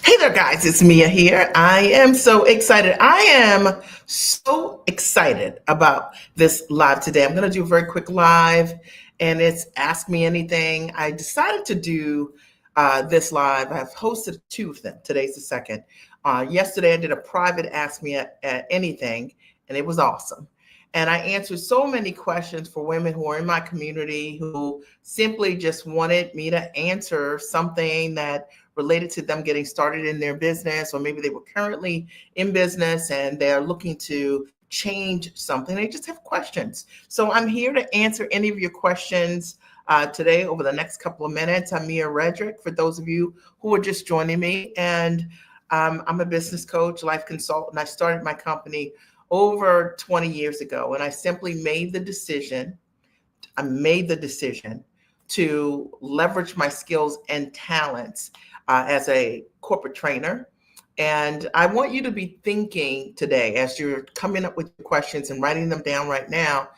Hey there, guys. It's Mia here. I am so excited. I am so excited about this live today. I'm going to do a very quick live, and it's Ask Me Anything. I decided to do this live. I've hosted two of them. Today's the second. Yesterday, I did a private Ask Me at Anything, and it was awesome. And I answered so many questions for women who are in my community who simply just wanted me to answer something that related to them getting started in their business, or maybe they were currently in business and they're looking to change something. They just have questions. So I'm here to answer any of your questions today over the next couple of minutes. I'm Mia Redrick, for those of you who are just joining me. And I'm a business coach, life consultant. I started my company over 20 years ago, and I simply made the decision. I made the decision to leverage my skills and talents as a corporate trainer. And I want you to be thinking today, as you're coming up with your questions and writing them down right now.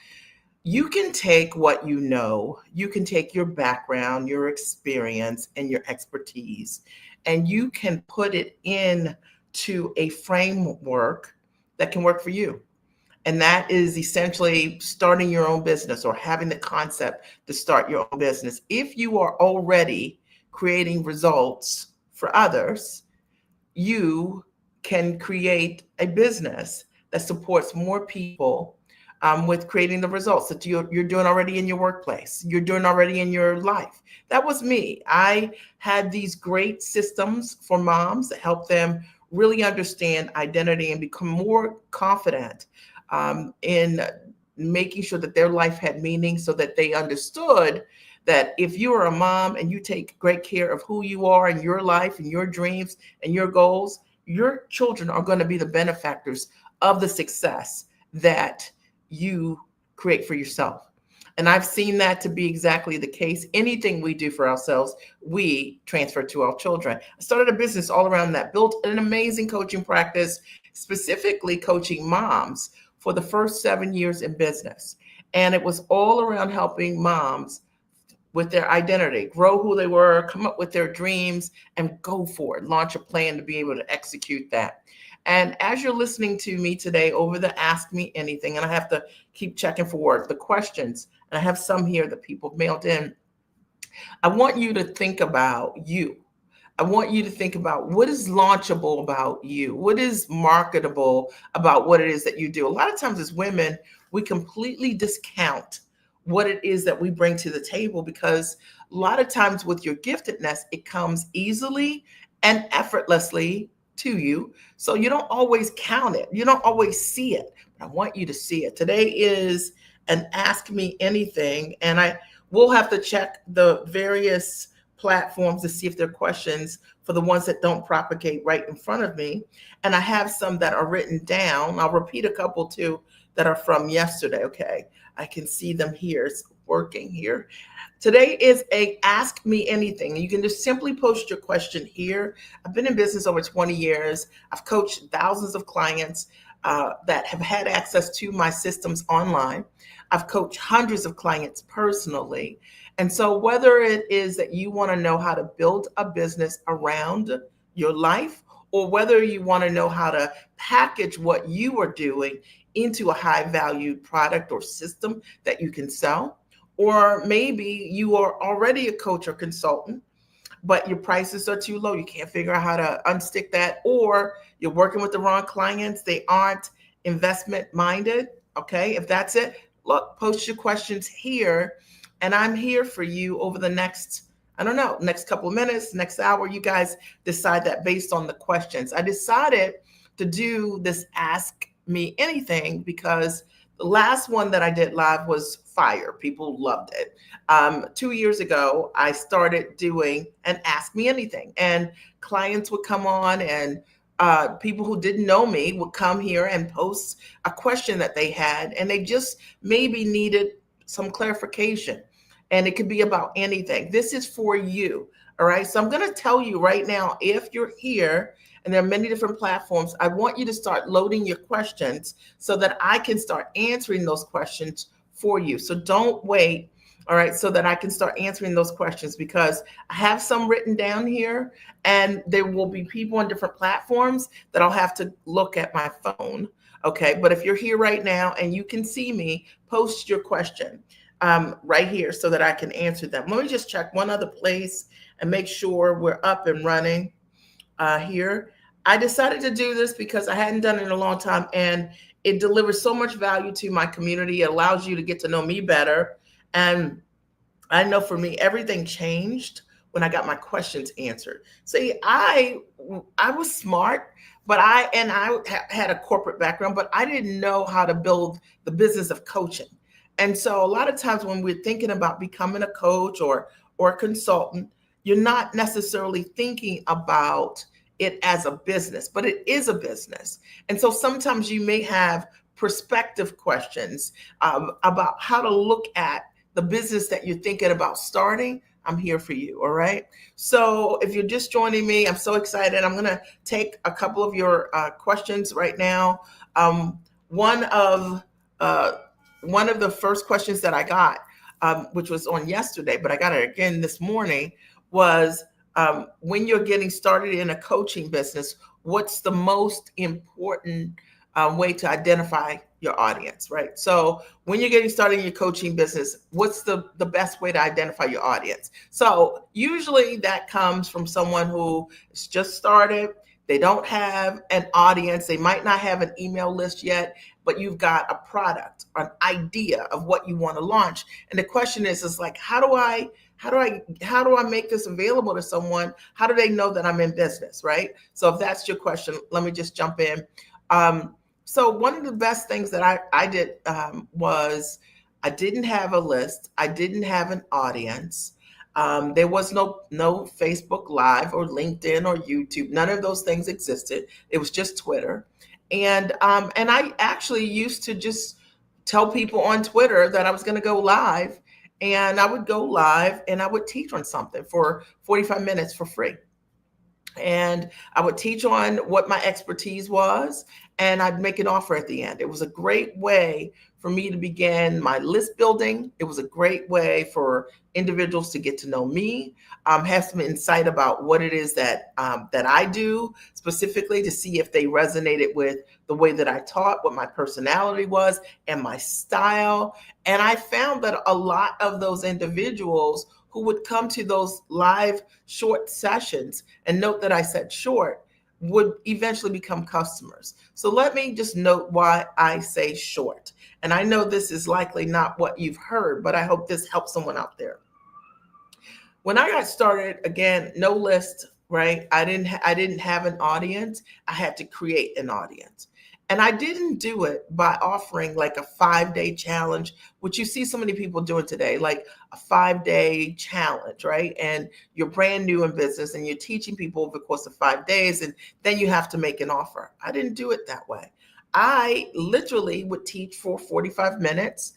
You can take what you know, you can take your background, your experience, and your expertise, and you can put it in to a framework that can work for you. And that is essentially starting your own business or having the concept to start your own business. If you are already creating results for others, you can create a business that supports more people with creating the results that you're doing already in your workplace, you're doing already in your life. That was me. I had these great systems for moms that help them really understand identity and become more confident in making sure that their life had meaning, so that they understood that if you are a mom and you take great care of who you are in your life and your dreams and your goals, your children are going to be the benefactors of the success that you create for yourself. And I've seen that to be exactly the case. Anything we do for ourselves, we transfer to our children. I started a business all around that, built an amazing coaching practice, specifically coaching moms for the first 7 years in business. And it was all around helping moms with their identity, grow who they were, come up with their dreams, and go for it, launch a plan to be able to execute that. And as you're listening to me today over the Ask Me Anything, and I have to keep checking for the questions, and I have some here that people have mailed in, I want you to think about you. I want you to think about what is launchable about you, what is marketable about what it is that you do. A lot of times as women, we completely discount what it is that we bring to the table, because a lot of times with your giftedness, it comes easily and effortlessly to you. So you don't always count it. You don't always see it. But I want you to see it. Today is an Ask Me Anything, and I will have to check the various platforms to see if there are questions for the ones that don't propagate right in front of me. And I have some that are written down. I'll repeat a couple too that are from yesterday. Okay, I can see them here. It's working here. Today is a Ask Me Anything. You can just simply post your question here. I've been in business over 20 years. I've coached thousands of clients that have had access to my systems online. I've coached hundreds of clients personally. And so whether it is that you want to know how to build a business around your life, or whether you want to know how to package what you are doing into a high valued product or system that you can sell, or maybe you are already a coach or consultant, but your prices are too low. You can't figure out how to unstick that, or you're working with the wrong clients. They aren't investment minded. Okay, if that's it, look, post your questions here, and I'm here for you over the next, I don't know, next couple of minutes, next hour. You guys decide that based on the questions. I decided to do this Ask Me Anything because the last one that I did live was fire. People loved it. 2 years ago, I started doing an Ask Me Anything, and clients would come on, and people who didn't know me would come here and post a question that they had, and they just maybe needed some clarification. And it could be about anything. This is for you. All right. So I'm going to tell you right now, if you're here, and there are many different platforms, I want you to start loading your questions so that I can start answering those questions for you. So don't wait All right, so that I can start answering those questions, because I have some written down here, and there will be people on different platforms that I'll have to look at my phone. Okay, but if you're here right now and you can see me, post your question right here so that I can answer them. Let me just check one other place and make sure we're up and running here. I decided to do this because I hadn't done it in a long time, and it delivers so much value to my community. It allows you to get to know me better. And I know for me, everything changed when I got my questions answered. See, I was smart, but had a corporate background, but I didn't know how to build the business of coaching. And so a lot of times when we're thinking about becoming a coach or a consultant, you're not necessarily thinking about it as a business, but it is a business. And so sometimes you may have perspective questions about how to look at the business that you're thinking about starting. I'm here for you. All right. So if you're just joining me, I'm so excited. I'm going to take a couple of your questions right now. Um, one of uh, one of the first questions that I got, which was on yesterday, but I got it again this morning, was when you're getting started in a coaching business, what's the most important way to identify your audience, right? So when you're getting started in your coaching business, what's the best way to identify your audience? So usually that comes from someone who is just started. They don't have an audience. They might not have an email list yet, but you've got a product, an idea of what you want to launch. And the question is like, how do I make this available to someone? How do they know that I'm in business, right? So if that's your question, let me just jump in. So one of the best things that I did was I didn't have a list. I didn't have an audience. There was no Facebook Live or LinkedIn or YouTube. None of those things existed. It was just Twitter, and I actually used to just tell people on Twitter that I was going to go live, and I would go live and I would teach on something for 45 minutes for free. And I would teach on what my expertise was, and I'd make an offer at the end. It was a great way for me to begin my list building. It was a great way for individuals to get to know me, have some insight about what it is that I do specifically, to see if they resonated with the way that I taught, what my personality was, and my style. And I found that a lot of those individuals who would come to those live short sessions, and note that I said short, would eventually become customers. So let me just note why I say short. And I know this is likely not what you've heard, but I hope this helps someone out there. When I got started, again, no list, right? I didn't have an audience. I had to create an audience. And I didn't do it by offering like a 5-day challenge, which you see so many people doing today, like a 5-day challenge, right? And you're brand new in business and you're teaching people over the course of 5 days, and then you have to make an offer. I didn't do it that way. I literally would teach for 45 minutes,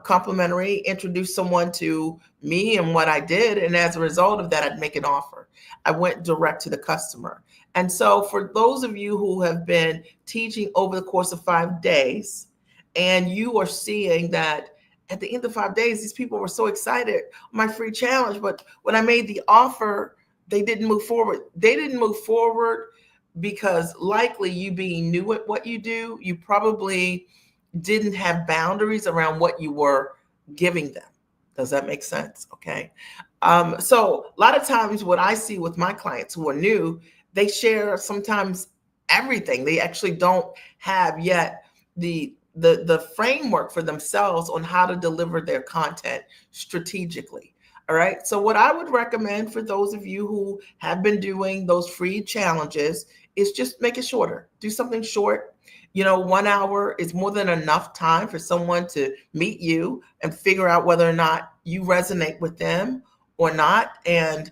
complimentary, introduce someone to me and what I did. And as a result of that, I'd make an offer. I went direct to the customer. And so for those of you who have been teaching over the course of 5 days, and you are seeing that at the end of 5 days, these people were so excited, my free challenge, but when I made the offer, they didn't move forward. They didn't move forward because likely you being new at what you do, you probably didn't have boundaries around what you were giving them. Does that make sense? Okay. So a lot of times what I see with my clients who are new, they share sometimes everything. They actually don't have yet the framework for themselves on how to deliver their content strategically. All right. So what I would recommend for those of you who have been doing those free challenges is just make it shorter. Do something short. 1 hour is more than enough time for someone to meet you and figure out whether or not you resonate with them or not. And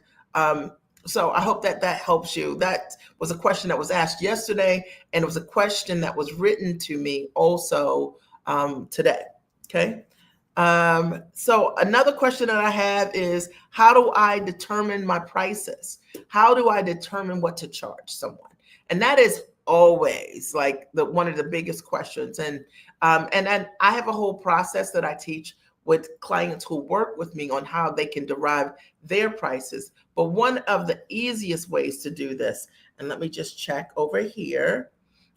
so I hope that helps you. That was a question that was asked yesterday, and it was a question that was written to me also today. Okay. So another question that I have is, how do I determine my prices? How do I determine what to charge someone? And that is always like one of the biggest questions. And I have a whole process that I teach with clients who work with me on how they can derive their prices. But one of the easiest ways to do this, and let me just check over here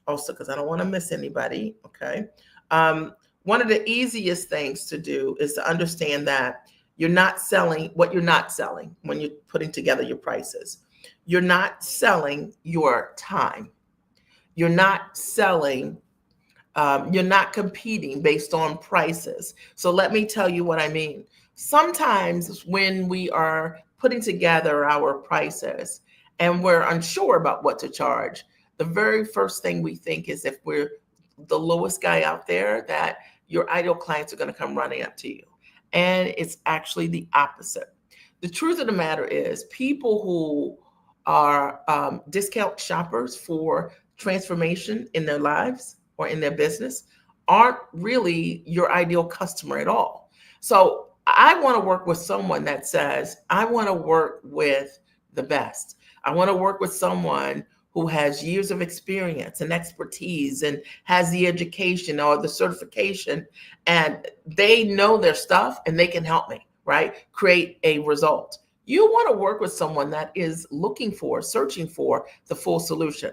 also because I don't want to miss anybody. Okay. Um, One of the easiest things to do is to understand that you're not selling what you're not selling when you're putting together your prices. You're not selling your time. You're not selling you're not competing based on prices. So let me tell you what I mean. Sometimes when we are putting together our prices and we're unsure about what to charge, the very first thing we think is if we're the lowest guy out there, that your ideal clients are going to come running up to you. And it's actually the opposite. The truth of the matter is, people who are discount shoppers for transformation in their lives or in their business aren't really your ideal customer at all. So I want to work with someone that says, I want to work with the best. I want to work with someone who has years of experience and expertise and has the education or the certification, and they know their stuff and they can help me, right? Create a result. You want to work with someone that is looking for, searching for the full solution.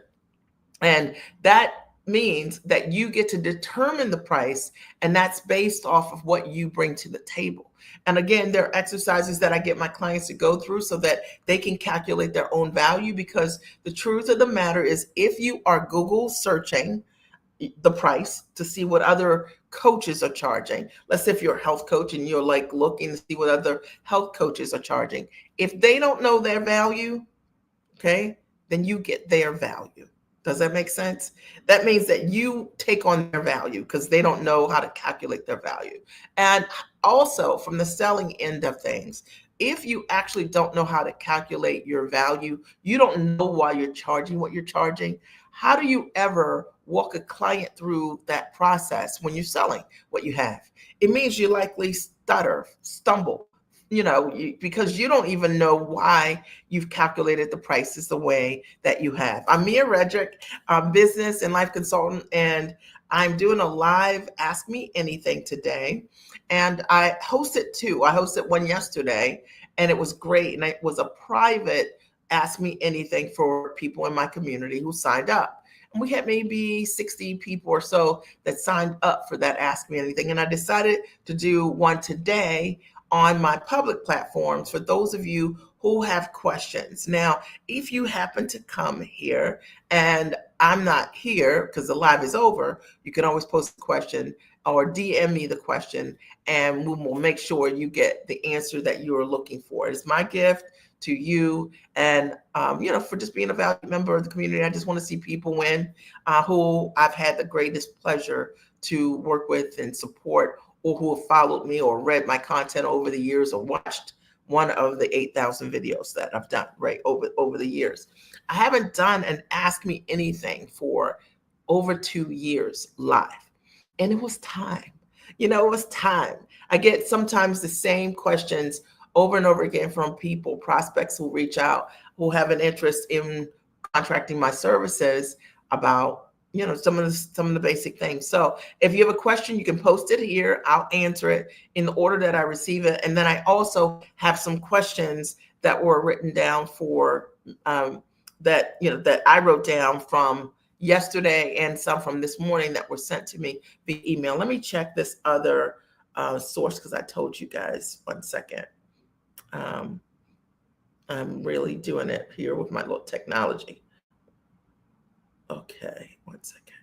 And that means that you get to determine the price, and that's based off of what you bring to the table. And again, there are exercises that I get my clients to go through so that they can calculate their own value, because the truth of the matter is, if you are Google searching the price to see what other coaches are charging, let's say if you're a health coach and you're like looking to see what other health coaches are charging, if they don't know their value, okay, then you get their value. Does that make sense? That means that you take on their value because they don't know how to calculate their value. And also, from the selling end of things, if you actually don't know how to calculate your value, you don't know why you're charging what you're charging, how do you ever walk a client through that process when you're selling what you have? It means you likely stutter, stumble, because you don't even know why you've calculated the prices the way that you have. I'm Mia Redrick, business and life consultant, and I'm doing a live Ask Me Anything today. And I hosted two. I hosted one yesterday, and it was great. And it was a private Ask Me Anything for people in my community who signed up. And we had maybe 60 people or so that signed up for that Ask Me Anything. And I decided to do one today on my public platforms for those of you who have questions. Now, if you happen to come here and I'm not here because the live is over, you can always post a question or DM me the question, and we will make sure you get the answer that you are looking for. It's my gift to you, and for just being a valued member of the community. I just want to see people win who I've had the greatest pleasure to work with and support, or who have followed me or read my content over the years or watched one of the 8,000 videos that I've done over the years. I haven't done an Ask Me Anything for over 2 years live. And it was time. It was time. I get sometimes the same questions over and over again from people, prospects who reach out, who have an interest in contracting my services about some of the basic things. So if you have a question, you can post it here. I'll answer it in the order that I receive it. And then I also have some questions that were written down for that I wrote down from yesterday, and some from this morning that were sent to me via email. Let me check this other source, because I told you guys. One second. I'm really doing it here with my little technology. Okay, one second.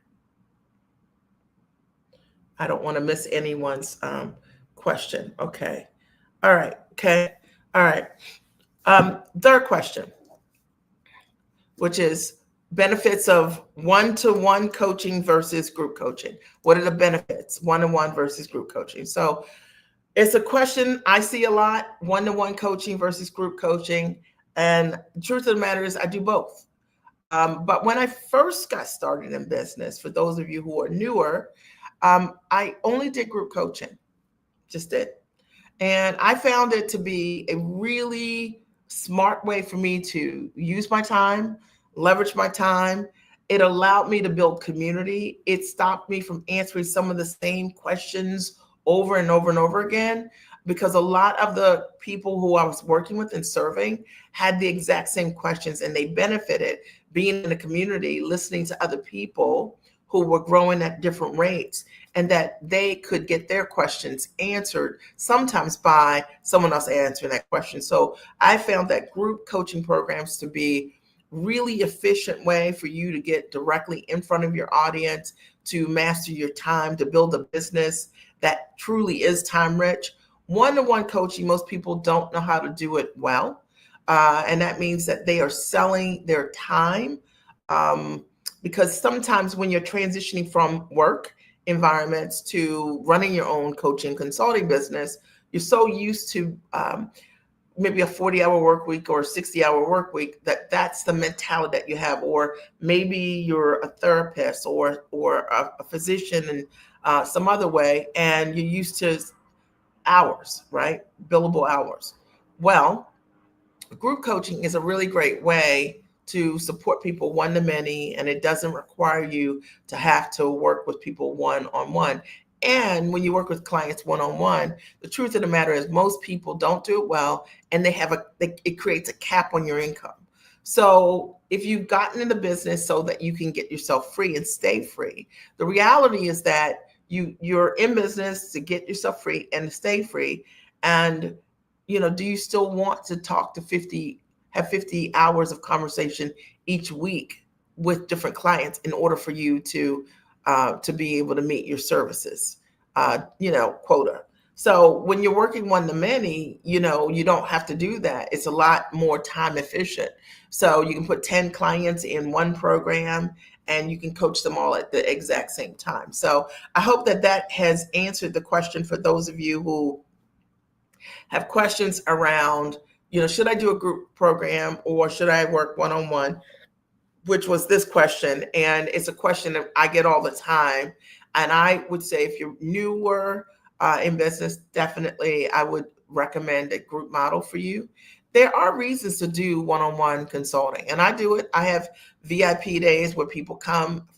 I don't want to miss anyone's question. Okay. All right. Okay. All right. Third question, which is benefits of one-to-one coaching versus group coaching. What are the benefits, one-to-one versus group coaching? So it's a question I see a lot, one-to-one coaching versus group coaching. And the truth of the matter is I do both. But when I first got started in business, for those of you who are newer, I only did group coaching, just did. And I found it to be a really smart way for me to use my time, leverage my time. It allowed me to build community. It stopped me from answering some of the same questions over and over and over again, because a lot of the people who I was working with and serving had the exact same questions, and they benefited being in the community, listening to other people who were growing at different rates, and that they could get their questions answered sometimes by someone else answering that question. So I found that group coaching programs to be really efficient way for you to get directly in front of your audience, to master your time, to build a business that truly is time rich. One-to-one coaching, most people don't know how to do it well. And that means that they are selling their time, um, because sometimes when you're transitioning from work environments to running your own coaching consulting business, you're so used to maybe a 40-hour work week or a 60-hour work week, that's the mentality that you have. Or maybe you're a therapist or a physician in some other way, and you're used to hours, right? Billable hours. Well, group coaching is a really great way to support people one to many, and it doesn't require you to have to work with people one on one. And when you work with clients one on one, the truth of the matter is most people don't do it well, and it creates a cap on your income. So if you've gotten in the business so that you can get yourself free and stay free, the reality is that you're in business to get yourself free and to stay free. And do you still want to talk to have 50 hours of conversation each week with different clients in order for you to be able to meet your services, quota? So when you're working one to many, you don't have to do that. It's a lot more time efficient. So you can put 10 clients in one program, and you can coach them all at the exact same time. So I hope that has answered the question for those of you who have questions around, should I do a group program or should I work one-on-one, which was this question. And it's a question that I get all the time. And I would say if you're newer in business, definitely I would recommend a group model for you. There are reasons to do one-on-one consulting, and I do it. I have VIP days where people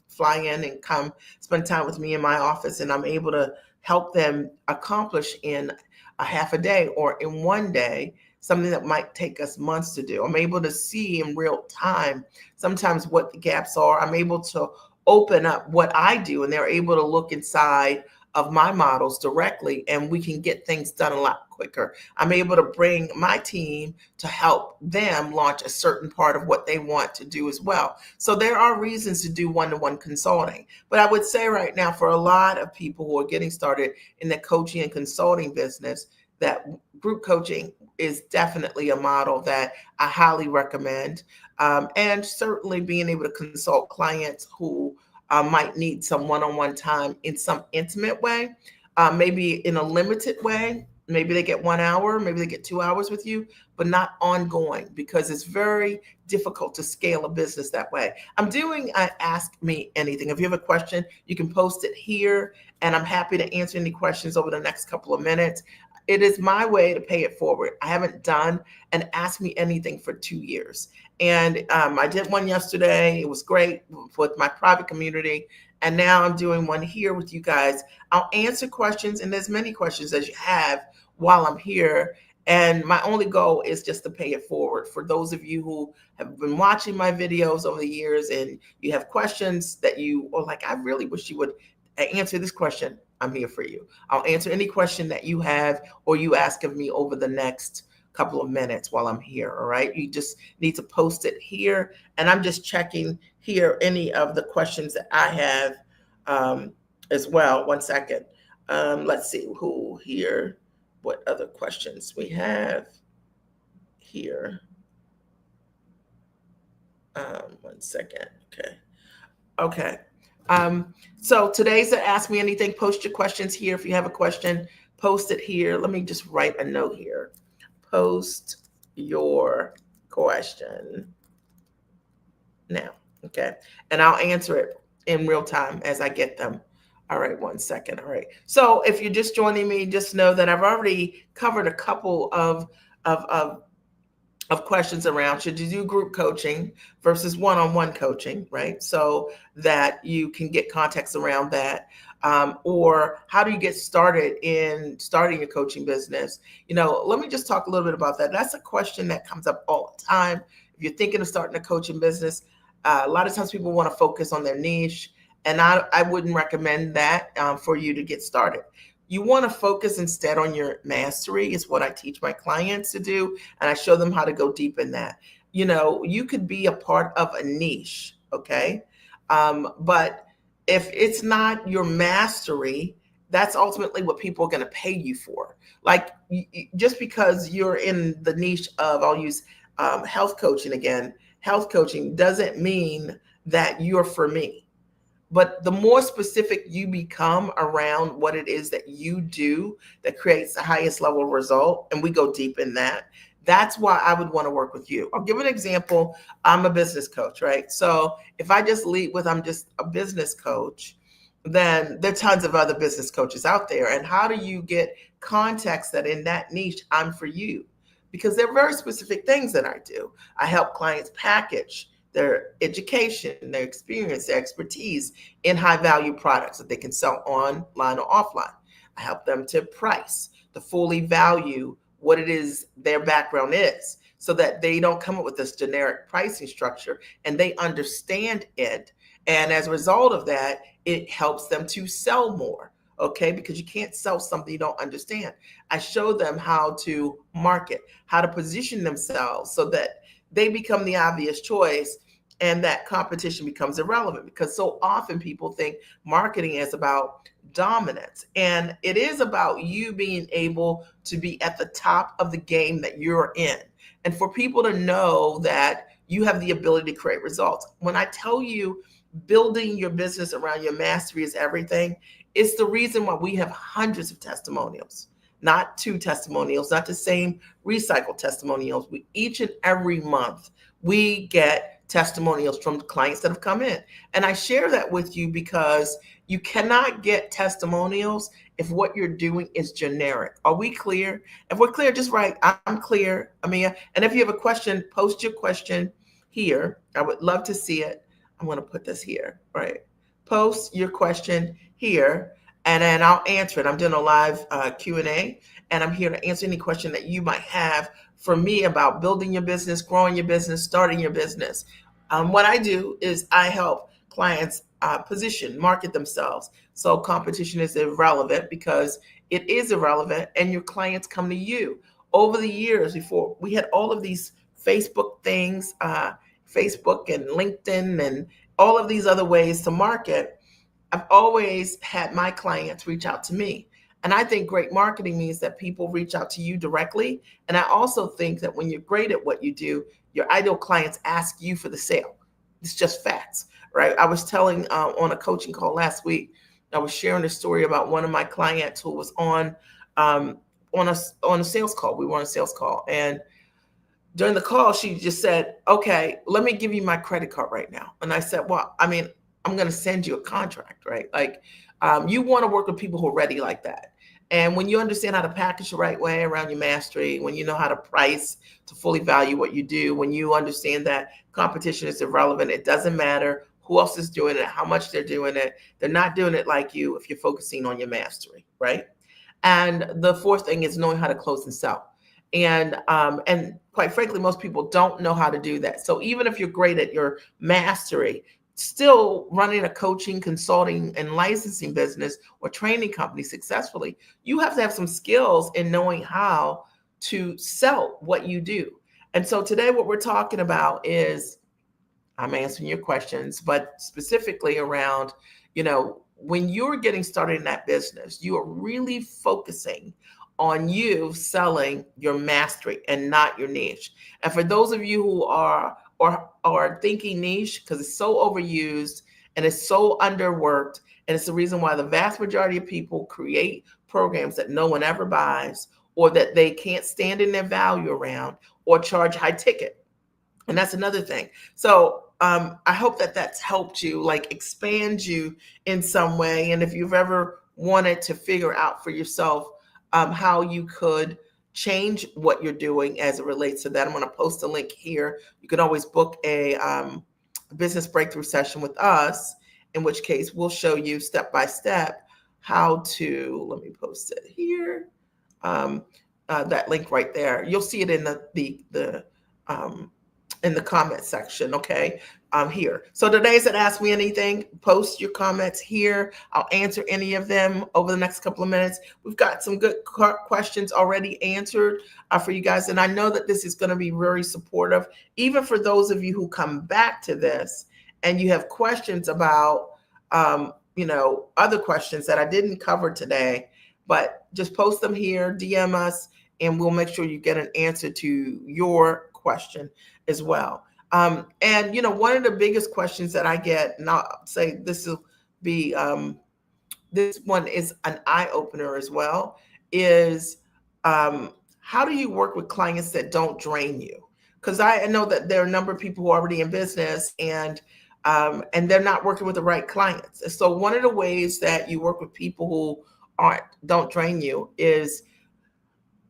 fly in and come spend time with me in my office, and I'm able to help them accomplish in a half a day or in one day something that might take us months to do. I'm able to see in real time sometimes what the gaps are. I'm able to open up what I do, and they're able to look inside of my models directly, and we can get things done a lot quicker. I'm able to bring my team to help them launch a certain part of what they want to do as well. So there are reasons to do one-to-one consulting. But I would say right now, for a lot of people who are getting started in the coaching and consulting business, that group coaching is definitely a model that I highly recommend. And certainly being able to consult clients who might need some one-on-one time in some intimate way, maybe in a limited way. Maybe they get 1 hour, maybe they get 2 hours with you, but not ongoing, because it's very difficult to scale a business that way. I'm doing Ask Me Anything. If you have a question, you can post it here, and I'm happy to answer any questions over the next couple of minutes. It is my way to pay it forward. I haven't done an Ask Me Anything for 2 years. And I did one yesterday. It was great with my private community. And now I'm doing one here with you guys. I'll answer questions, and as many questions as you have while I'm here. And my only goal is just to pay it forward. For those of you who have been watching my videos over the years and you have questions that you are like, I really wish you would answer this question, I'm here for you. I'll answer any question that you have or you ask of me over the next couple of minutes while I'm here. All right. You just need to post it here. And I'm just checking here any of the questions that I have as well. 1 second. Let's see who here, what other questions we have here. 1 second. Okay. Okay. So today's the Ask Me Anything. Post your questions here. If you have a question, post it here. Let me just write a note here. Post your question now. Okay. And I'll answer it in real time as I get them. All right. 1 second. All right. So if you're just joining me, just know that I've already covered a couple of of questions around should you do group coaching versus one-on-one coaching, right? So that you can get context around that. Or how do you get started in starting your coaching business? Let me just talk a little bit about that. That's a question that comes up all the time. If you're thinking of starting a coaching business, a lot of times people want to focus on their niche, and I wouldn't recommend that for you to get started. You want to focus instead on your mastery, is what I teach my clients to do. And I show them how to go deep in that. You could be a part of a niche, okay? But if it's not your mastery, that's ultimately what people are going to pay you for. Like, just because you're in the niche of, I'll use health coaching again, health coaching doesn't mean that you're for me. But the more specific you become around what it is that you do that creates the highest level of result, and we go deep in that, that's why I would want to work with you. I'll give an example. I'm a business coach, right? So if I just lead with I'm just a business coach, then there are tons of other business coaches out there. And how do you get context that in that niche, I'm for you? Because there are very specific things that I do. I help clients package their education, their experience, their expertise in high value products that they can sell online or offline. I help them to price, to fully value what it is their background is, so that they don't come up with this generic pricing structure and they understand it. And as a result of that, it helps them to sell more. Okay, because you can't sell something you don't understand. I show them how to market, how to position themselves so that they become the obvious choice and that competition becomes irrelevant, because so often people think marketing is about dominance, and it is about you being able to be at the top of the game that you're in, and for people to know that you have the ability to create results. When I tell you building your business around your mastery is everything, it's the reason why we have hundreds of testimonials, not two testimonials, not the same recycled testimonials. We each and every month we get testimonials from clients that have come in. And I share that with you because you cannot get testimonials if what you're doing is generic. Are we clear? If we're clear, just write, I'm clear, Amia. And if you have a question, post your question here. I would love to see it. I'm going to put this here, right? Post your question here, and then I'll answer it. I'm doing a live Q&A, and I'm here to answer any question that you might have for me about building your business, growing your business, starting your business. What I do is I help clients position, market themselves. So competition is irrelevant, because it is irrelevant, and your clients come to you. Over the years, before we had all of these Facebook things, Facebook and LinkedIn and all of these other ways to market, I've always had my clients reach out to me. And I think great marketing means that people reach out to you directly. And I also think that when you're great at what you do, your ideal clients ask you for the sale. It's just facts, right? I was telling on a coaching call last week, I was sharing a story about one of my clients who was on a sales call. We were on a sales call, and during the call, she just said, okay, let me give you my credit card right now. And I said, well, I mean, I'm going to send you a contract, right? Like, you want to work with people who are ready like that. And when you understand how to package the right way around your mastery, when you know how to price to fully value what you do, when you understand that competition is irrelevant, it doesn't matter who else is doing it, how much they're doing it. They're not doing it like you if you're focusing on your mastery, right? And the fourth thing is knowing how to close and sell. And quite frankly, most people don't know how to do that. So even if you're great at your mastery, still running a coaching, consulting, and licensing business or training company successfully, you have to have some skills in knowing how to sell what you do. And so today, what we're talking about is, I'm answering your questions, but specifically around, when you're getting started in that business, you are really focusing on you selling your mastery and not your niche. And for those of you who are thinking niche, because it's so overused and it's so underworked, and it's the reason why the vast majority of people create programs that no one ever buys, or that they can't stand in their value around, or charge high ticket. And that's another thing. So I hope that that's helped you, like expand you in some way. And if you've ever wanted to figure out for yourself how you could, change what you're doing as it relates to that. I'm going to post a link here. You can always book a business breakthrough session with us, in which case we'll show you step by step how to, let me post it here. Um, that link right there. You'll see it in um, in the comment section, okay? Here. So today's at Ask Me Anything. Post your comments here. I'll answer any of them over the next couple of minutes. We've got some good questions already answered for you guys, and I know that this is going to be very supportive, even for those of you who come back to this and you have questions about, other questions that I didn't cover today. But just post them here, DM us, and we'll make sure you get an answer to your question as well. And one of the biggest questions that I get, and I'll say this will be this one is an eye opener as well, is how do you work with clients that don't drain you? Because I know that there are a number of people who are already in business and they're not working with the right clients. And so one of the ways that you work with people who don't drain you is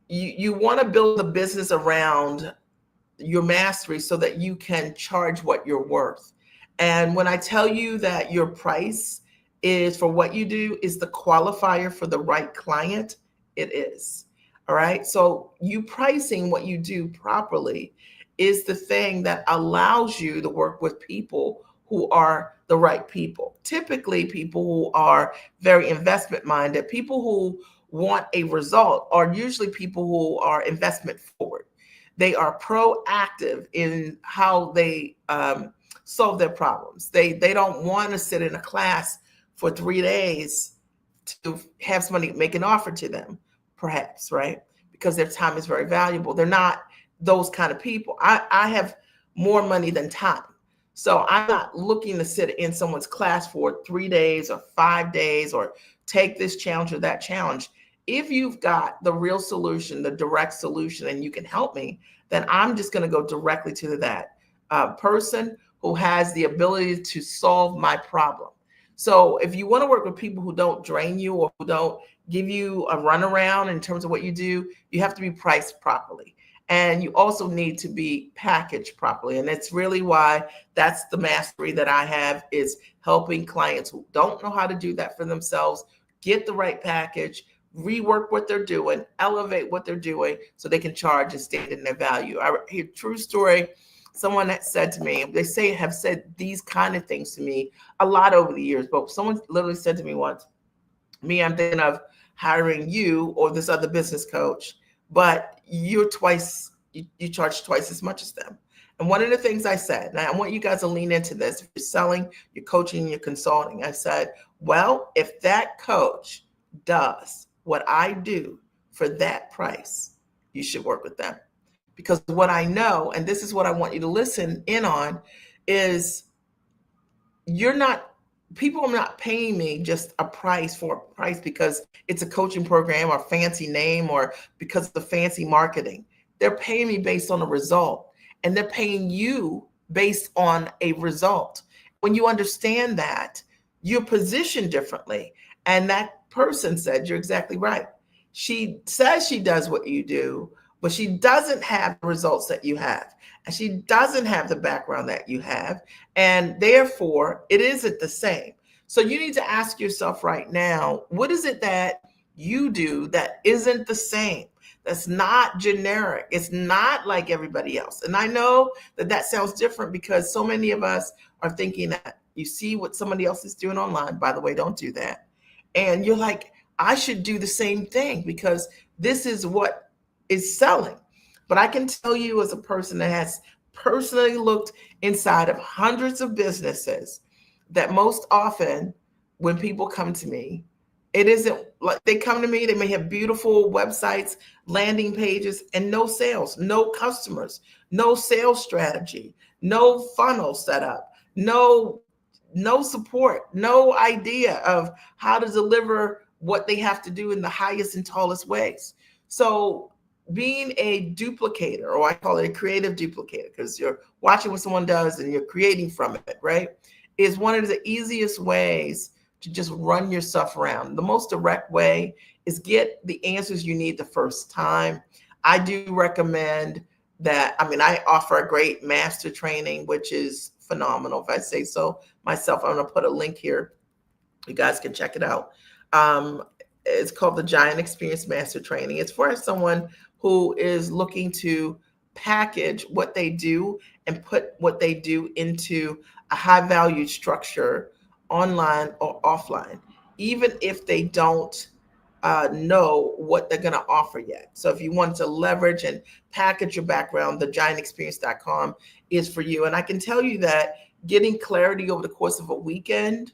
you want to build a business around your mastery so that you can charge what you're worth. And when I tell you that your price is for what you do is the qualifier for the right client, it is. All right. So you pricing what you do properly is the thing that allows you to work with people who are the right people. Typically, people who are very investment minded, people who want a result are usually people who are investment forward. They are proactive in how they solve their problems. They don't want to sit in a class for 3 days to have somebody make an offer to them, perhaps, right? Because their time is very valuable. They're not those kind of people. I have more money than time. So I'm not looking to sit in someone's class for 3 days or 5 days or take this challenge or that challenge. If you've got the real solution, the direct solution, and you can help me, then I'm just going to go directly to that person who has the ability to solve my problem. So if you want to work with people who don't drain you or who don't give you a runaround in terms of what you do, you have to be priced properly. And you also need to be packaged properly. And it's really why that's the mastery that I have, is helping clients who don't know how to do that for themselves, get the right package, rework what they're doing, elevate what they're doing so they can charge and stand in their value. I hear true story. Someone that said to me, have said these kind of things to me a lot over the years, but someone literally said to me once, I'm thinking of hiring you or this other business coach, but you charge twice as much as them. And one of the things I said, now I want you guys to lean into this, if you're selling, you're coaching, you're consulting, I said, well, if that coach does what I do for that price, you should work with them. Because what I know, and this is what I want you to listen in on, is people are not paying me just a price for a price because it's a coaching program or fancy name or because of the fancy marketing. They're paying me based on a result, and they're paying you based on a result. When you understand that, you're positioned differently. And that person said, you're exactly right. She says she does what you do, but she doesn't have the results that you have. And she doesn't have the background that you have. And therefore, it isn't the same. So you need to ask yourself right now, what is it that you do that isn't the same? That's not generic. It's not like everybody else. And I know that sounds different because so many of us are thinking that you see what somebody else is doing online. By the way, don't do that. And you're like, I should do the same thing because this is what is selling. But I can tell you, as a person that has personally looked inside of hundreds of businesses, that most often when people come to me, it isn't like they come to me, they may have beautiful websites, landing pages, and no sales, no customers, no sales strategy, no funnel setup, no support, no idea of how to deliver what they have to do in the highest and tallest ways. So being a duplicator, or I call it a creative duplicator, because you're watching what someone does and you're creating from it, right, is one of the easiest ways to just run your stuff around. The most direct way is get the answers you need the first time. I do recommend that. I mean, I offer a great master training, which is phenomenal, if I say so myself. I'm going to put a link here. You guys can check it out. Um, it's called the Giant Experience Master Training. It's for someone who is looking to package what they do and put what they do into a high value structure online or offline, even if they don't know what they're going to offer yet. So if you want to leverage and package your background, the giantexperience.com is for you. And I can tell you that getting clarity over the course of a weekend,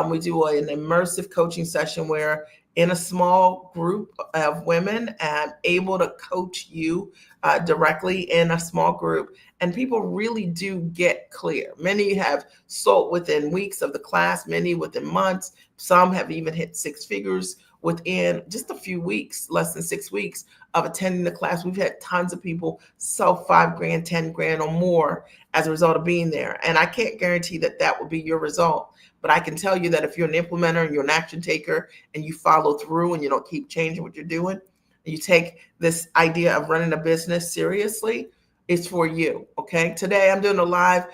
we do an immersive coaching session where in a small group of women, I'm able to coach you directly in a small group. And people really do get clear. Many have sold within weeks of the class, many within months. Some have even hit six figures within just a few weeks, less than 6 weeks of attending the class. We've had tons of people sell 5 grand, 10 grand or more as a result of being there. And I can't guarantee that that will be your result. But I can tell you that if you're an implementer and you're an action taker and you follow through and you don't keep changing what you're doing, and you take this idea of running a business seriously, it's for you. Okay. Today I'm doing a live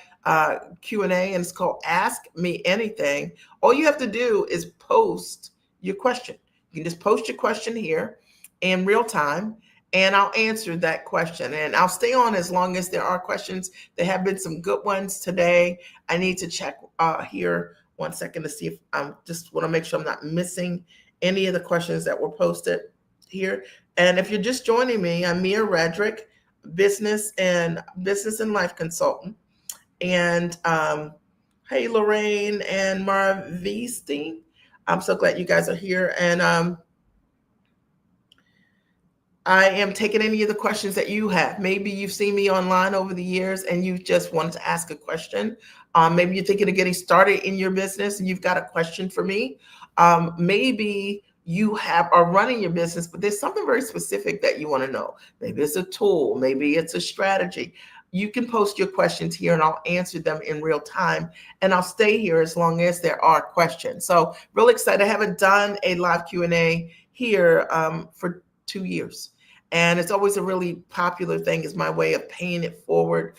Q&A, and it's called Ask Me Anything. All you have to do is post your question. You can just post your question here in real time, and I'll answer that question. And I'll stay on as long as there are questions. There have been some good ones today. I need to check here 1 second to see if I just want to make sure I'm not missing any of the questions that were posted here. And if you're just joining me, I'm Mia Redrick, business and life consultant. And hey, Lorraine and Marviste, I'm so glad you guys are here. And I am taking any of the questions that you have. Maybe you've seen me online over the years and you just wanted to ask a question. Maybe you're thinking of getting started in your business and you've got a question for me. Maybe you are running your business, but there's something very specific that you want to know. Maybe it's a tool, maybe it's a strategy. You can post your questions here and I'll answer them in real time. And I'll stay here as long as there are questions. So really excited. I haven't done a live Q&A here for 2 years. And it's always a really popular thing. Is my way of paying it forward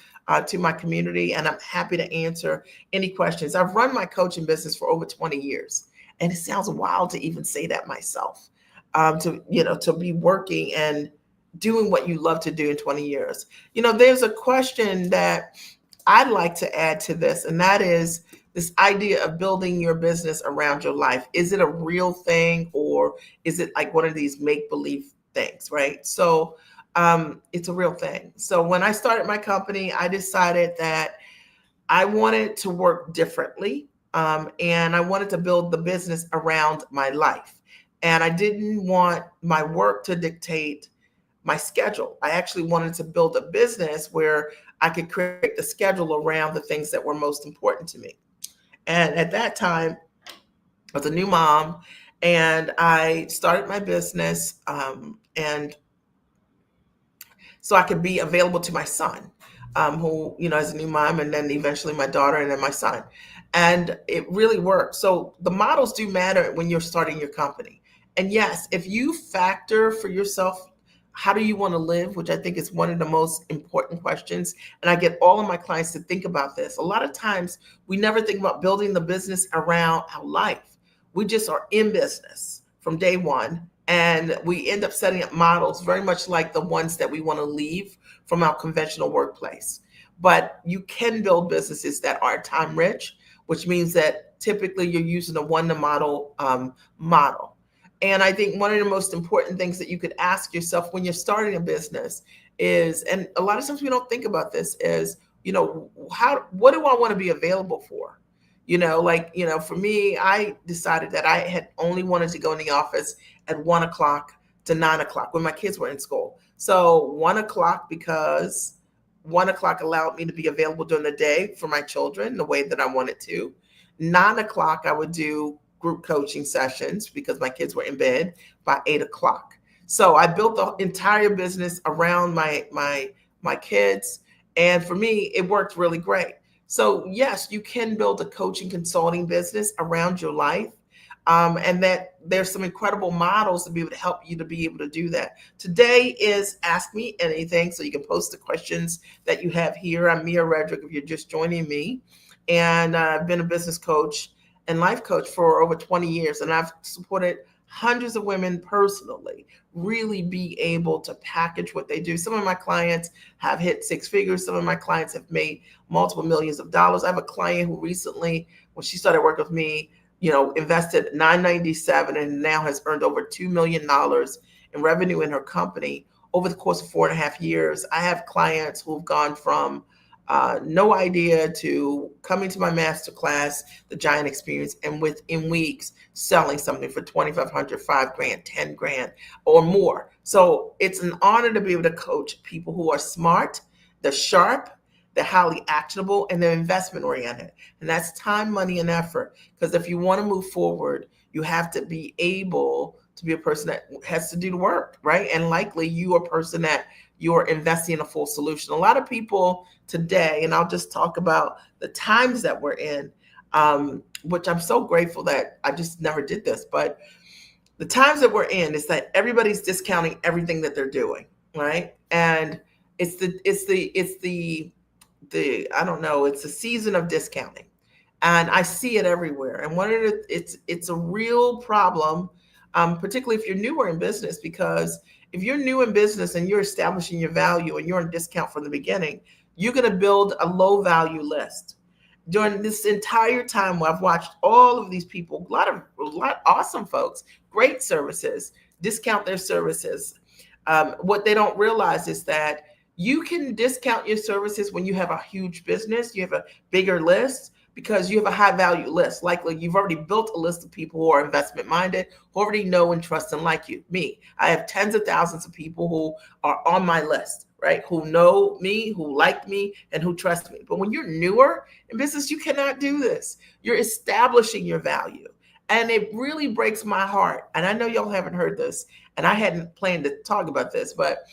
to my community. And I'm happy to answer any questions. I've run my coaching business for over 20 years. And it sounds wild to even say that myself, to be working and doing what you love to do in 20 years. There's a question that I'd like to add to this, and that is this idea of building your business around your life. Is it a real thing, or is it like one of these make-believe things, right? So it's a real thing. So when I started my company, I decided that I wanted to work differently, and I wanted to build the business around my life. And I didn't want my work to dictate my schedule. I actually wanted to build a business where I could create the schedule around the things that were most important to me. And at that time, I was a new mom, and I started my business, and so I could be available to my son, who, as a new mom, and then eventually my daughter, and then my son. And it really worked. So the models do matter when you're starting your company. And yes, if you factor for yourself, how do you want to live, which I think is one of the most important questions. And I get all of my clients to think about this. A lot of times we never think about building the business around our life. We just are in business from day one. And we end up setting up models very much like the ones that we want to leave from our conventional workplace. But you can build businesses that are time rich, which means that typically you're using a one-to-model model. And I think one of the most important things that you could ask yourself when you're starting a business is, and a lot of times we don't think about this, is, what do I want to be available for? For me, I decided that I had only wanted to go in the office at 1 o'clock to 9 o'clock when my kids were in school. So 1 o'clock, because 1 o'clock allowed me to be available during the day for my children the way that I wanted to. 9 o'clock, I would do group coaching sessions because my kids were in bed by 8 o'clock. So I built the entire business around my kids. And for me, it worked really great. So yes, you can build a coaching consulting business around your life. and that there's some incredible models to be able to help you to be able to do that. Today is Ask Me Anything, so you can post the questions that you have here. I'm Mia Redrick if you're just joining me, and I've been a business coach and life coach for over 20 years, and I've supported hundreds of women personally really be able to package what they do. Some of my clients have hit six figures. Some of my clients have made multiple millions of dollars. I have a client who recently, when she started working with me, invested $997 and now has earned over $2 million in revenue in her company over the course of 4.5 years. I have clients who've gone from no idea to coming to my masterclass, the Giant Experience, and within weeks selling something for 2,500, 5 grand, 10 grand, or more. So it's an honor to be able to coach people who are smart, they're sharp, they're highly actionable, and they're investment oriented. And that's time, money, and effort. Because if you want to move forward, you have to be able to be a person that has to do the work, right? And likely you are a person that you're investing in a full solution. A lot of people today, and I'll just talk about the times that we're in, which I'm so grateful that I just never did this, but the times that we're in is that everybody's discounting everything that they're doing, right? And it's the I don't know, it's a season of discounting, and I see it everywhere. And it's a real problem, particularly if you're newer in business, because if you're new in business and you're establishing your value and you're in discount from the beginning, you're going to build a low value list. During this entire time, where I've watched all of these people, a lot of awesome folks, great services, discount their services. What they don't realize is that you can discount your services when you have a huge business, you have a bigger list, because you have a high value list. Likely you've already built a list of people who are investment minded, who already know and trust and like you. Me, I have tens of thousands of people who are on my list, right? Who know me, who like me, and who trust me. But when you're newer in business, you cannot do this. You're establishing your value. And it really breaks my heart. And I know y'all haven't heard this, and I hadn't planned to talk about this, but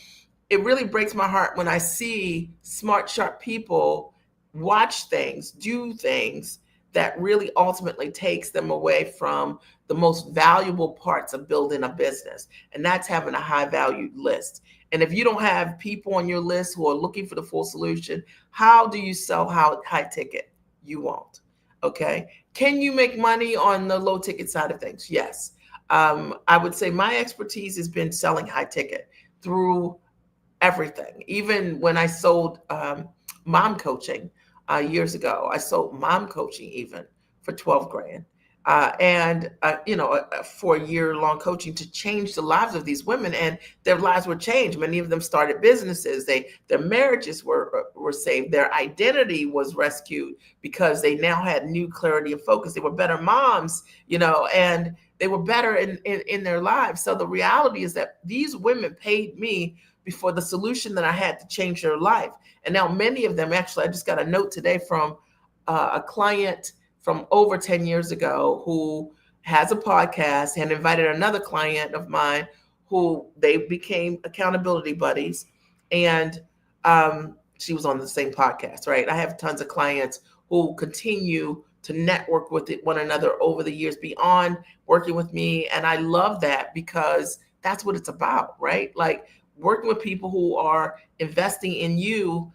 it really breaks my heart when I see smart, sharp people watch things, do things that really ultimately takes them away from the most valuable parts of building a business. And that's having a high value list. And if you don't have people on your list who are looking for the full solution, how do you sell high ticket? You won't. Okay. Can you make money on the low ticket side of things? Yes. I would say my expertise has been selling high ticket through everything. Even when I sold mom coaching years ago, I sold mom coaching even for 12 grand. For a year-long coaching to change the lives of these women, and their lives were changed. Many of them started businesses. Their marriages were saved. Their identity was rescued because they now had new clarity of focus. They were better moms, and they were better in their lives. So the reality is that these women paid me before the solution that I had to change their life. And now many of them, actually, I just got a note today from a client from over 10 years ago who has a podcast, and invited another client of mine who they became accountability buddies. And she was on the same podcast, right? I have tons of clients who continue to network with one another over the years beyond working with me. And I love that, because that's what it's about, right? Like working with people who are investing in you,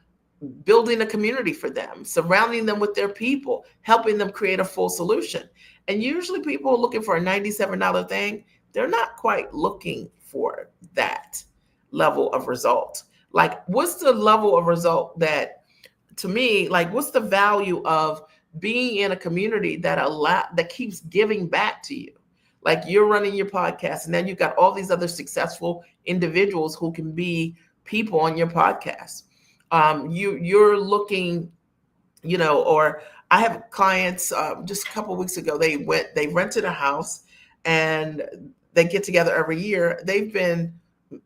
building a community for them, surrounding them with their people, helping them create a full solution. And usually people are looking for a $97 thing. They're not quite looking for that level of result. Like, what's the level of result that, to me, like, what's the value of being in a community that keeps giving back to you? Like, you're running your podcast, and then you've got all these other successful individuals who can be people on your podcast. You're looking, or I have clients, just a couple of weeks ago, they rented a house, and they get together every year. They've been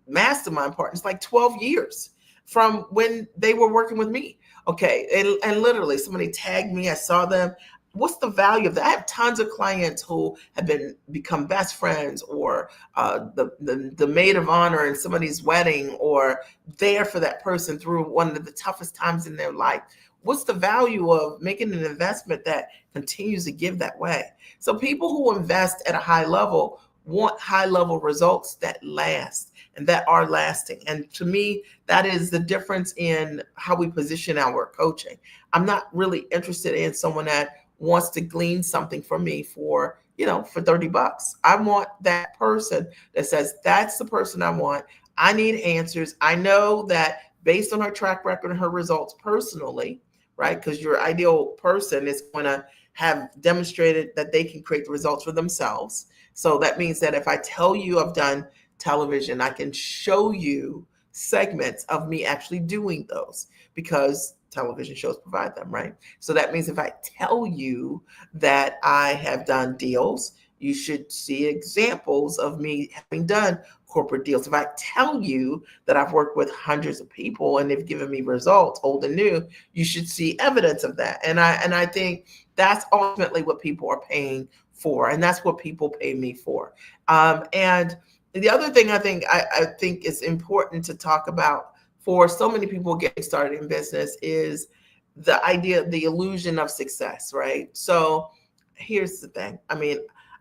mastermind partners like 12 years from when they were working with me. Okay. And literally somebody tagged me. I saw them. what's the value of that? I have tons of clients who have become best friends, or the maid of honor in somebody's wedding, or there for that person through one of the toughest times in their life. What's the value of making an investment that continues to give that way? So people who invest at a high level want high level results that last and that are lasting. And to me, that is the difference in how we position our coaching. I'm not really interested in someone that wants to glean something from me for, for $30. I want that person that says, that's the person I want. I need answers. I know that based on her track record and her results personally, right? Because your ideal person is going to have demonstrated that they can create the results for themselves. So that means that if I tell you I've done television, I can show you segments of me actually doing those, because television shows provide them, right? So that means if I tell you that I have done deals, you should see examples of me having done corporate deals. If I tell you that I've worked with hundreds of people and they've given me results, old and new, you should see evidence of that. And I think that's ultimately what people are paying for, and that's what people pay me for. And the other thing I think is important to talk about for so many people getting started in business is the idea, the illusion of success, right? So here's the thing. I mean,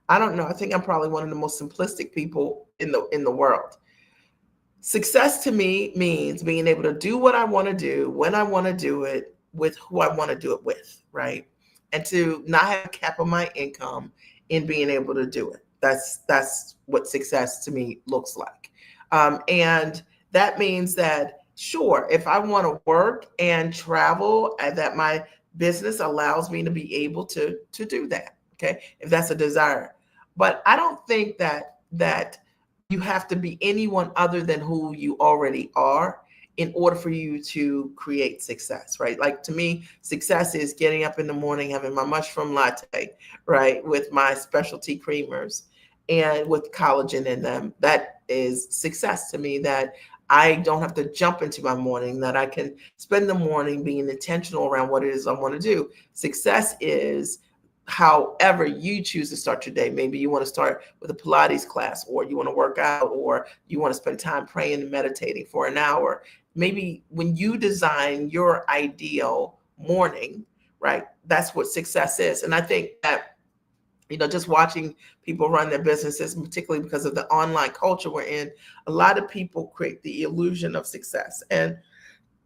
I don't know. I think I'm probably one of the most simplistic people in the world. Success to me means being able to do what I want to do when I want to do it with who I want to do it with, right? And to not have a cap on my income in being able to do it. That's what success to me looks like. And that means that, sure, if I want to work and travel, that my business allows me to be able to do that. Okay, if that's a desire. But I don't think that you have to be anyone other than who you already are in order for you to create success, right? Like, to me, success is getting up in the morning, having my mushroom latte, right, with my specialty creamers and with collagen in them. That is success to me, that I don't have to jump into my morning, that I can spend the morning being intentional around what it is I want to do. Success is however you choose to start your day. Maybe you want to start with a Pilates class, or you want to work out, or you want to spend time praying and meditating for an hour. Maybe when you design your ideal morning, right, that's what success is. And I think that, just watching people run their businesses, particularly because of the online culture we're in, a lot of people create the illusion of success. And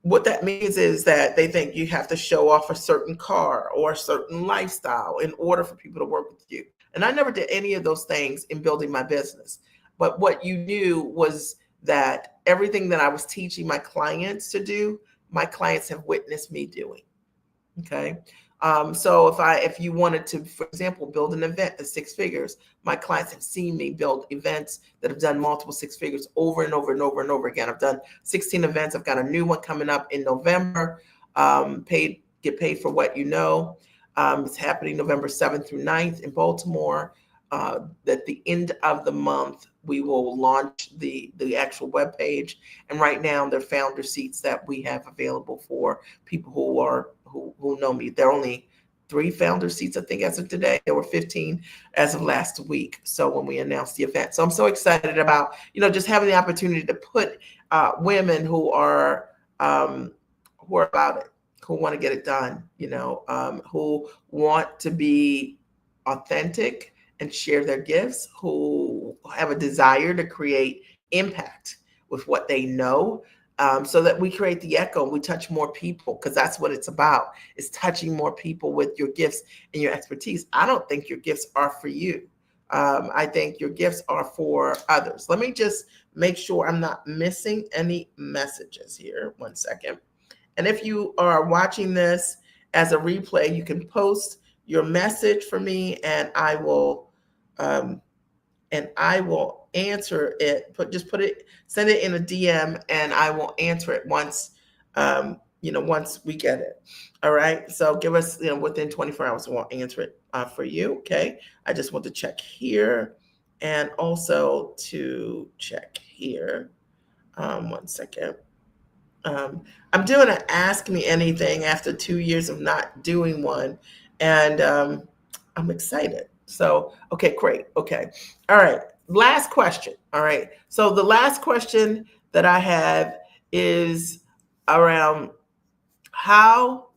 what that means is that they think you have to show off a certain car or a certain lifestyle in order for people to work with you. And I never did any of those things in building my business. But what you knew was that everything that I was teaching my clients to do, my clients have witnessed me doing. Okay. So if you wanted to, for example, build an event at six figures, my clients have seen me build events that have done multiple six figures over and over and over and over again. I've done 16 events. I've got a new one coming up in November. Get paid for what you know. It's happening November 7th through 9th in Baltimore. At the end of the month, we will launch the actual web page. And right now, they're founder seats that we have available for people who know me. There are only 3 founder seats, I think, as of today. There were 15 as of last week. So when we announced the event, so I'm so excited about just having the opportunity to put women who are about it, who want to get it done, who want to be authentic and share their gifts, who have a desire to create impact with what they know, so that we create the echo and we touch more people, because that's what it's about, is touching more people with your gifts and your expertise. I don't think your gifts are for you. I think your gifts are for others. Let me just make sure I'm not missing any messages here. One second. And if you are watching this as a replay, you can post your message for me, and I will answer it. Send it in a DM, and I will answer it once once we get it. All right. So give us, within 24 hours, we'll answer it for you. Okay. I just want to check here, and also to check here. One second. I'm doing an Ask Me Anything after 2 years of not doing one. And I'm excited. So, okay, great. Okay. All right. Last question. All right. So, the last question that I have is around how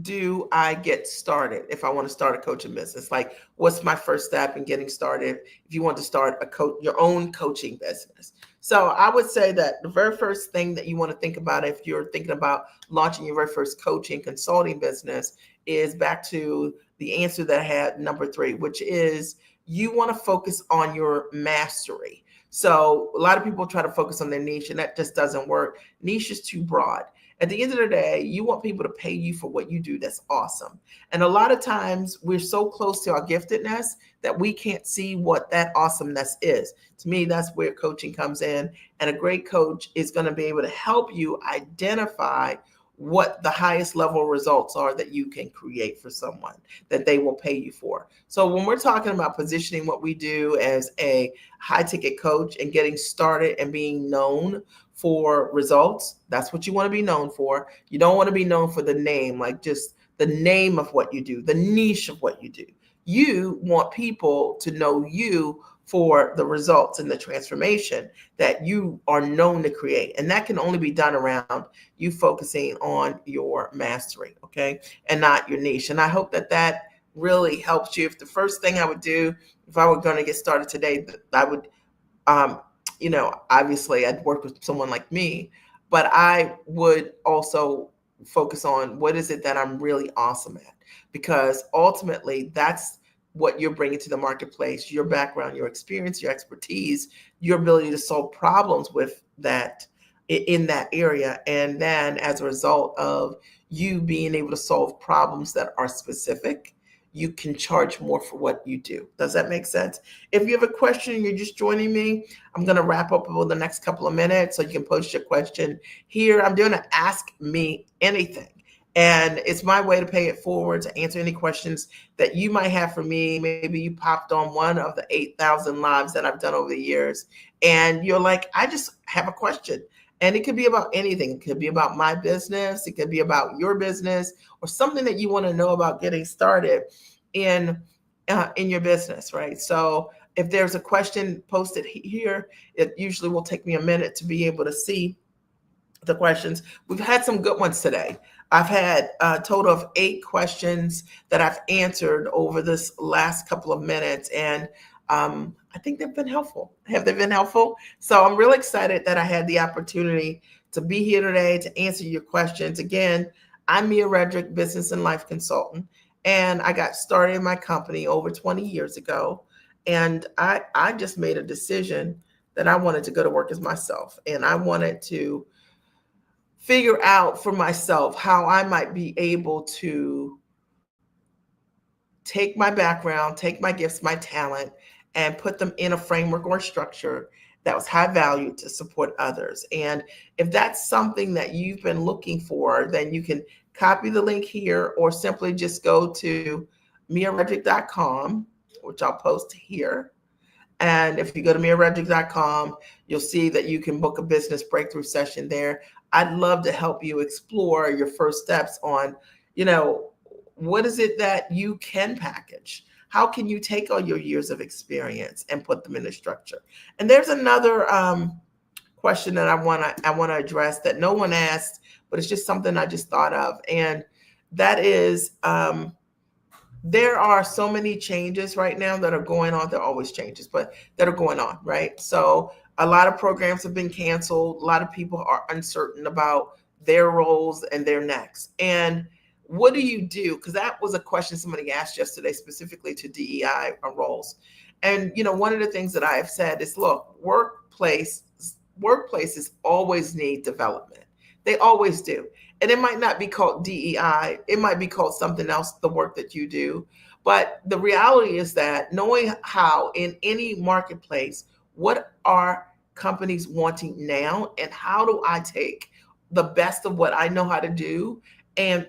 do I get started if I want to start a coaching business? Like, what's my first step in getting started if you want to start your own coaching business? So, I would say that the very first thing that you want to think about if you're thinking about launching your very first coaching consulting business is back to the answer that I had number three, which is you want to focus on your mastery. So, a lot of people try to focus on their niche, and that just doesn't work. Niche is too broad. At the end of the day, you want people to pay you for what you do. That's awesome. And a lot of times we're so close to our giftedness that we can't see what that awesomeness is. To me, that's where coaching comes in. And a great coach is going to be able to help you identify what the highest level results are that you can create for someone that they will pay you for. So when we're talking about positioning what we do as a high ticket coach and getting started and being known for results, that's what you want to be known for. You don't want to be known for the name, like just the name of what you do, the niche of what you do. You want people to know you for the results and the transformation that you are known to create. And that can only be done around you focusing on your mastery, okay, and not your niche. And I hope that that really helps you. If the first thing I would do if I were going to get started today, I would um, obviously I'd work with someone like me, but I would also focus on what is it that I'm really awesome at, because ultimately that's what you're bringing to the marketplace, your background, your experience, your expertise, your ability to solve problems with that in that area. And then as a result of you being able to solve problems that are specific, you can charge more for what you do. Does that make sense? If you have a question and you're just joining me, I'm going to wrap up over the next couple of minutes so you can post your question here. I'm doing an Ask Me Anything. And it's my way to pay it forward to answer any questions that you might have for me. Maybe you popped on one of the 8,000 lives that I've done over the years, and you're like, I just have a question. And it could be about anything. It could be about my business. It could be about your business or something that you want to know about getting started in your business, right? So if there's a question posted here, it usually will take me a minute to be able to see the questions. We've had some good ones today. I've had a total of 8 questions that I've answered over this last couple of minutes, and I think they've been helpful. Have they been helpful? So I'm really excited that I had the opportunity to be here today to answer your questions. Again, I'm Mia Redrick, business and life consultant, and I got started in my company over 20 years ago. And I just made a decision that I wanted to go to work as myself, and I wanted to figure out for myself how I might be able to take my background, take my gifts, my talent, and put them in a framework or structure that was high value to support others. And if that's something that you've been looking for, then you can copy the link here or simply just go to miaredrick.com, which I'll post here. And if you go to miaredrick.com, you'll see that you can book a business breakthrough session there. I'd love to help you explore your first steps on, you know, what is it that you can package? How can you take all your years of experience and put them in a structure? And there's another question that I want to address that no one asked, but it's just something I just thought of, and that is there are so many changes right now that are going on. There are always changes, but that are going on, right? So a lot of programs have been canceled. A lot of people are uncertain about their roles and their next. And what do you do? Because that was a question somebody asked yesterday, specifically to DEI roles. And one of the things that I have said is, look, workplaces always need development. They always do. And it might not be called DEI, it might be called something else, the work that you do. But the reality is that knowing how in any marketplace, what are companies wanting now, and how do I take the best of what I know how to do and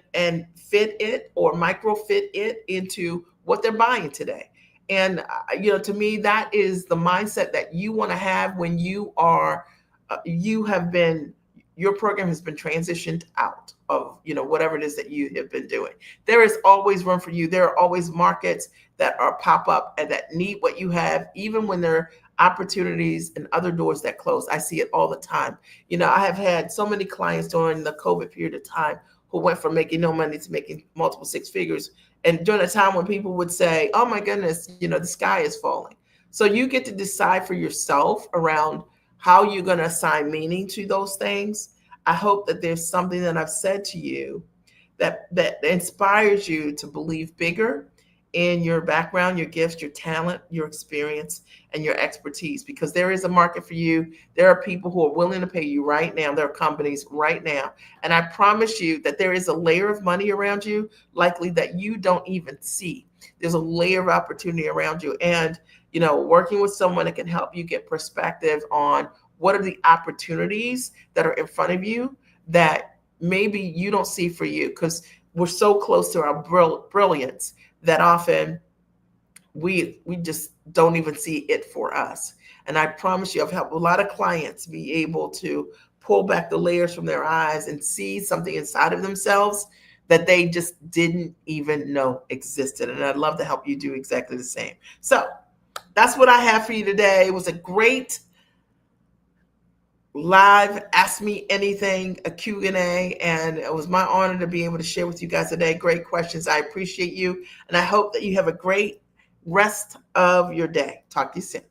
fit it or micro fit it into what they're buying today. And to me, that is the mindset that you want to have when you have been your program has been transitioned out of, whatever it is that you have been doing. There is always room for you. There are always markets that are pop up and that need what you have, even when there are opportunities and other doors that close. I see it all the time. I have had so many clients during the COVID period of time who went from making no money to making multiple six figures. And during a time when people would say, oh my goodness, the sky is falling. So you get to decide for yourself around how you're going to assign meaning to those things. I hope that there's something that I've said to you that inspires you to believe bigger in your background, your gifts, your talent, your experience, and your expertise, because there is a market for you. There are people who are willing to pay you right now. There are companies right now. And I promise you that there is a layer of money around you, likely that you don't even see. There's a layer of opportunity around you. And, working with someone that can help you get perspective on what are the opportunities that are in front of you that maybe you don't see for you, because we're so close to our brilliance that often we just don't even see it for us. And I promise you, I've helped a lot of clients be able to pull back the layers from their eyes and see something inside of themselves that they just didn't even know existed. And I'd love to help you do exactly the same. So that's what I have for you today. It was a great live Ask Me Anything, a Q&A, and it was my honor to be able to share with you guys today. Great questions. I appreciate you, and I hope that you have a great rest of your day. Talk to you soon.